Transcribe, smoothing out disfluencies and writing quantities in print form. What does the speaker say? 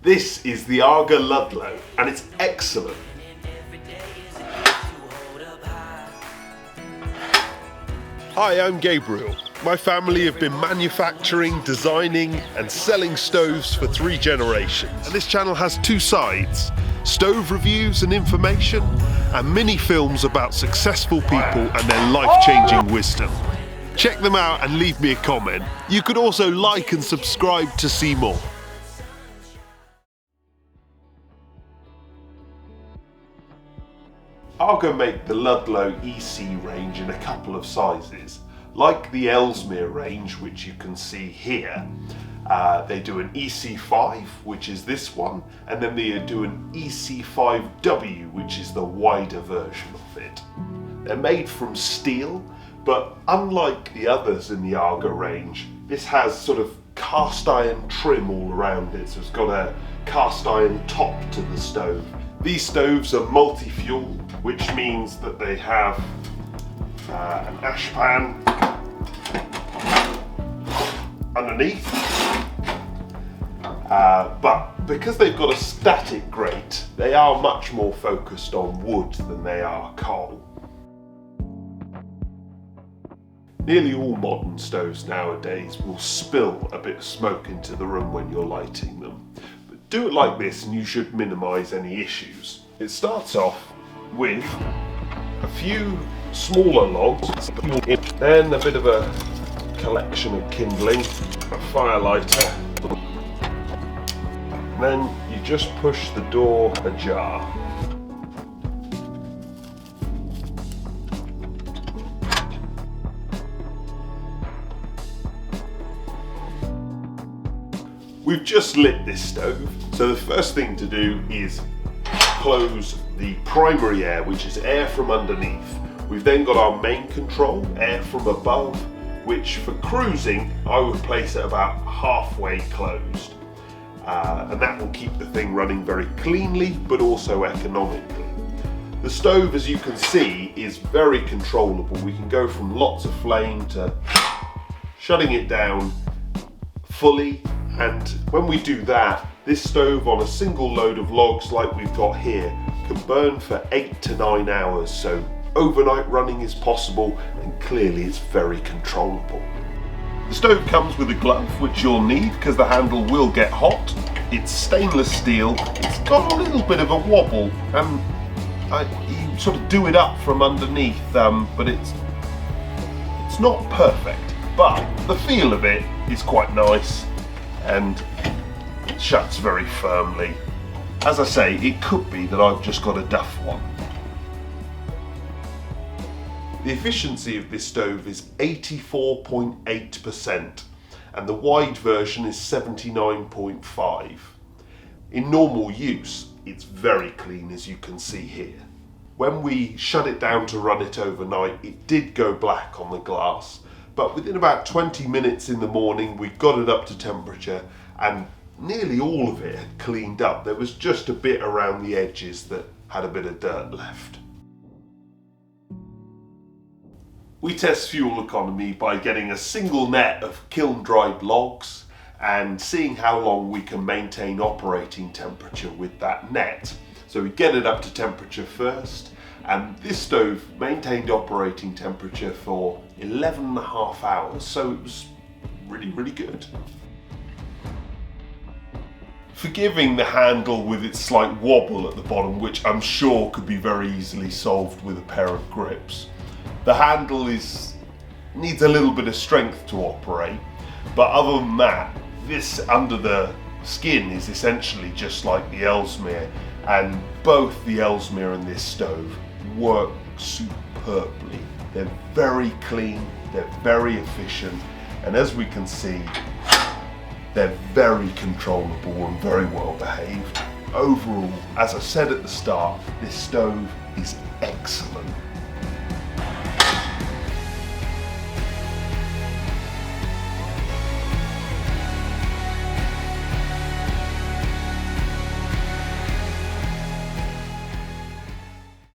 This is the AGA Ludlow and it's excellent. Hi, I'm Gabriel. My family have been manufacturing, designing and selling stoves for 3 generations. And this channel has 2 sides: stove reviews and information, and mini films about successful people and their life-changing wisdom. Check them out and leave me a comment. You could also like and subscribe to see more. AGA make the Ludlow EC range in a couple of sizes. Like the Ellesmere range, which you can see here, they do an EC5, which is this one, and then they do an EC5W, which is the wider version of it. They're made from steel, but unlike the others in the AGA range, this has sort of cast iron trim all around it, so it's got a cast iron top to the stove. These stoves are multi-fuel, which means that they have an ash pan underneath, but because they've got a static grate, they are much more focused on wood than they are coal. Nearly all modern stoves nowadays will spill a bit of smoke into the room when you're lighting them. But do it like this and you should minimise any issues. It starts off with a few smaller logs, then a bit of a collection of kindling, a fire lighter, then you just push the door ajar. We've just lit this stove, so the first thing to do is close the primary air, which is air from underneath. We've then got our main control, air from above, which for cruising I would place it about halfway closed. And that will keep the thing running very cleanly but also economically. The stove, as you can see, is very controllable. We can go from lots of flame to shutting it down fully, and when we do that, this stove on a single load of logs like we've got here can burn for 8 to 9 hours, so overnight running is possible and clearly it's very controllable. The stove comes with a glove, which you'll need because the handle will get hot. It's stainless steel, it's got a little bit of a wobble and you sort of do it up from underneath, but it's not perfect, but the feel of it is quite nice and it shuts very firmly. As I say, it could be that I've just got a duff one. The efficiency of this stove is 84.8% and the wide version is 79.5%. In normal use, it's very clean, as you can see here. When we shut it down to run it overnight, it did go black on the glass, but within about 20 minutes in the morning we got it up to temperature and nearly all of it had cleaned up. There was just a bit around the edges that had a bit of dirt left. We test fuel economy by getting a single net of kiln-dried logs and seeing how long we can maintain operating temperature with that net. So we get it up to temperature first, and this stove maintained operating temperature for 11.5 hours, so it was really good. Forgiving the handle with its slight wobble at the bottom, which I'm sure could be very easily solved with a pair of grips. The handle needs a little bit of strength to operate, but other than that, this under the skin is essentially just like the Ellesmere, and both the Ellesmere and this stove work superbly. They're very clean, they're very efficient, and as we can see, they're very controllable and very well behaved. Overall, as I said at the start, this stove is excellent.